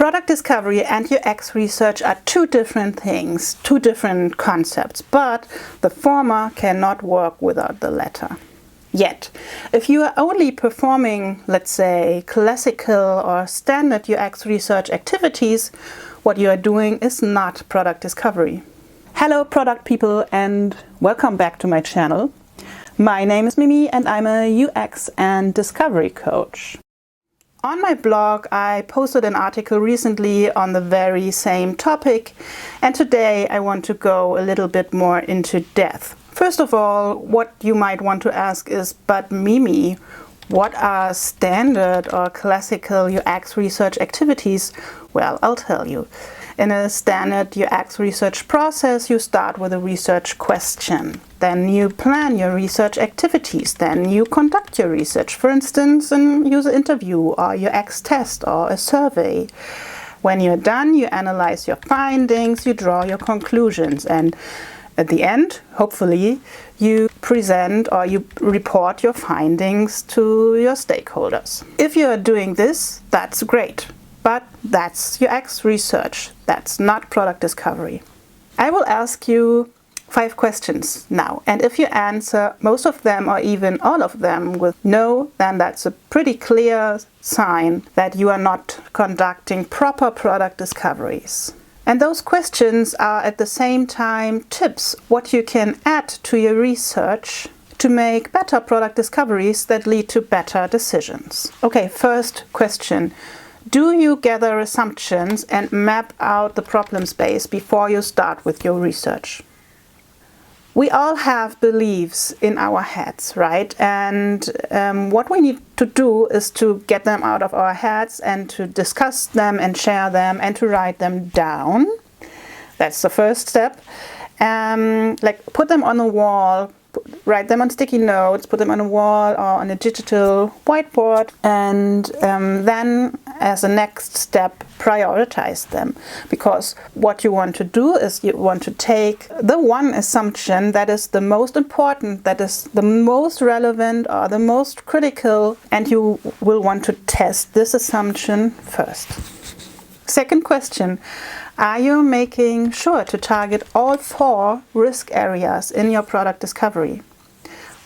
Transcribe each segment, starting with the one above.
Product discovery and UX research are two different things, two different concepts, but the former cannot work without the latter. Yet, if you are only performing, let's say, classical or standard UX research activities, what you are doing is not product discovery. Hello product people and welcome back to my channel. My name is Mimi and I'm a UX and discovery coach. On my blog, I posted an article recently on the very same topic, and today I want to go a little bit more into depth. First of all, what you might want to ask is, but Mimi, what are standard or classical UX research activities? Well, I'll tell you. In a standard UX research process, you start with a research question. Then you plan your research activities. Then you conduct your research, for instance, a user interview or UX test or a survey. When you're done, you analyze your findings, you draw your conclusions, and at the end, hopefully, you present or you report your findings to your stakeholders. If you are doing this, that's great. But that's UX research. That's not product discovery. I will ask you 5 questions now. And if you answer most of them or even all of them with no, then that's a pretty clear sign that you are not conducting proper product discoveries. And those questions are at the same time tips, what you can add to your research to make better product discoveries that lead to better decisions. Okay, first question. Do you gather assumptions and map out the problem space before you start with your research? We all have beliefs in our heads, right? And what we need to do is to get them out of our heads and to discuss them and share them and to write them down. That's the first step. Like put them on a wall, write them on sticky notes, put them on a wall or on a digital whiteboard, and then as a next step, prioritize them. Because what you want to do is you want to take the one assumption that is the most important, that is the most relevant or the most critical, and you will want to test this assumption first. Second question. Are you making sure to target all 4 risk areas in your product discovery?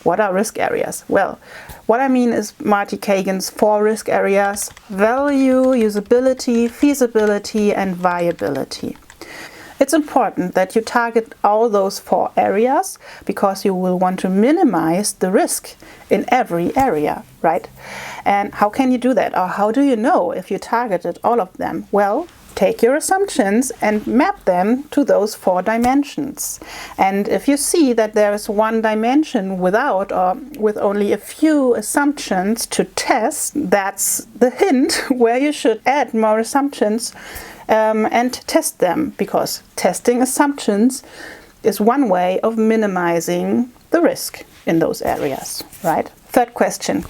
What are risk areas? Well, what I mean is Marty Kagan's 4 risk areas: value, usability, feasibility, and viability. It's important that you target all those 4 areas because you will want to minimize the risk in every area, right? And how can you do that? Or how do you know if you targeted all of them? Well, take your assumptions and map them to those 4 dimensions. And if you see that there is one dimension without or with only a few assumptions to test, that's the hint where you should add more assumptions and test them, because testing assumptions is one way of minimizing the risk in those areas, right? Third question.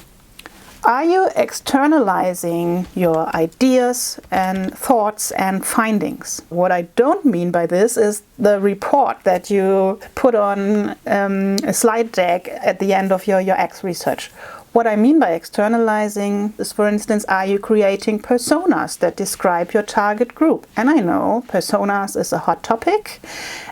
Are you externalizing your ideas and thoughts and findings? What I don't mean by this is the report that you put on a slide deck at the end of your UX research. What I mean by externalizing is, for instance, are you creating personas that describe your target group? And I know personas is a hot topic,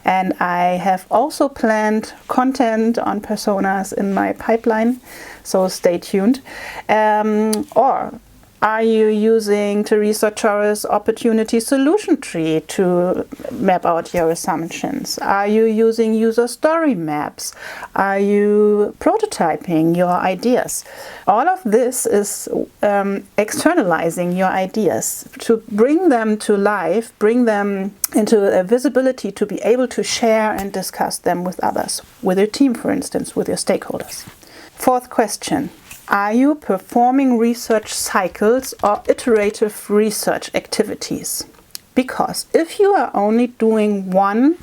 and I have also planned content on personas in my pipeline, so stay tuned. Or are you using Teresa Torres' opportunity solution tree to map out your assumptions? Are you using user story maps? Are you prototyping your ideas? All of this is externalizing your ideas to bring them to life, bring them into a visibility to be able to share and discuss them with others, with your team, for instance, with your stakeholders. Fourth question. Are you performing research cycles or iterative research activities? Because if you are only doing one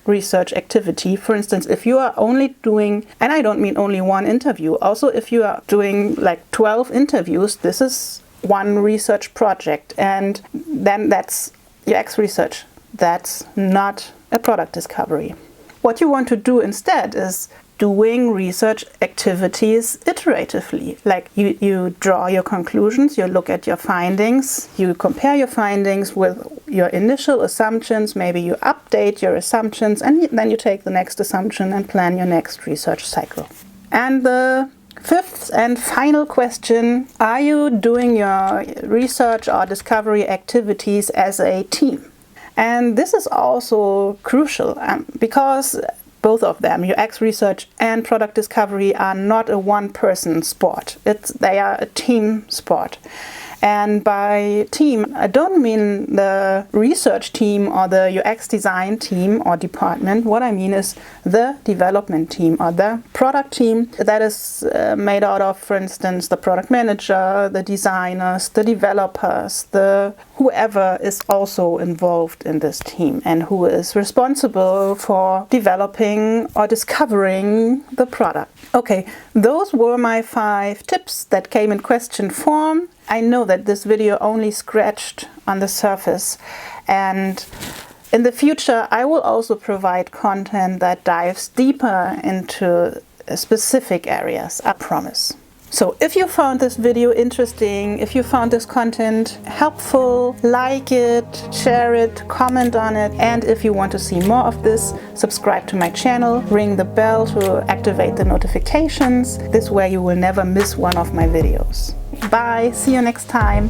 research activity, for instance, if you are only doing, and I don't mean only one interview, also if you are doing like 12 interviews, this is one research project, and then that's UX research. That's not a product discovery. What you want to do instead is doing research activities iteratively. Like you draw your conclusions, you look at your findings, you compare your findings with your initial assumptions, maybe you update your assumptions, and then you take the next assumption and plan your next research cycle. And the fifth and final question, are you doing your research or discovery activities as a team? And this is also crucial because both of them, UX research and product discovery, are not a one-person sport. They are a team sport. And by team, I don't mean the research team or the UX design team or department. What I mean is the development team or the product team that is made out of, for instance, the product manager, the designers, the developers, whoever is also involved in this team and who is responsible for developing or discovering the product. Okay, those were my 5 tips that came in question form. I know that this video only scratched on the surface, and in the future I will also provide content that dives deeper into specific areas, I promise. So if you found this video interesting, if you found this content helpful, like it, share it, comment on it, and if you want to see more of this, subscribe to my channel, ring the bell to activate the notifications. This way you will never miss one of my videos. Bye, see you next time.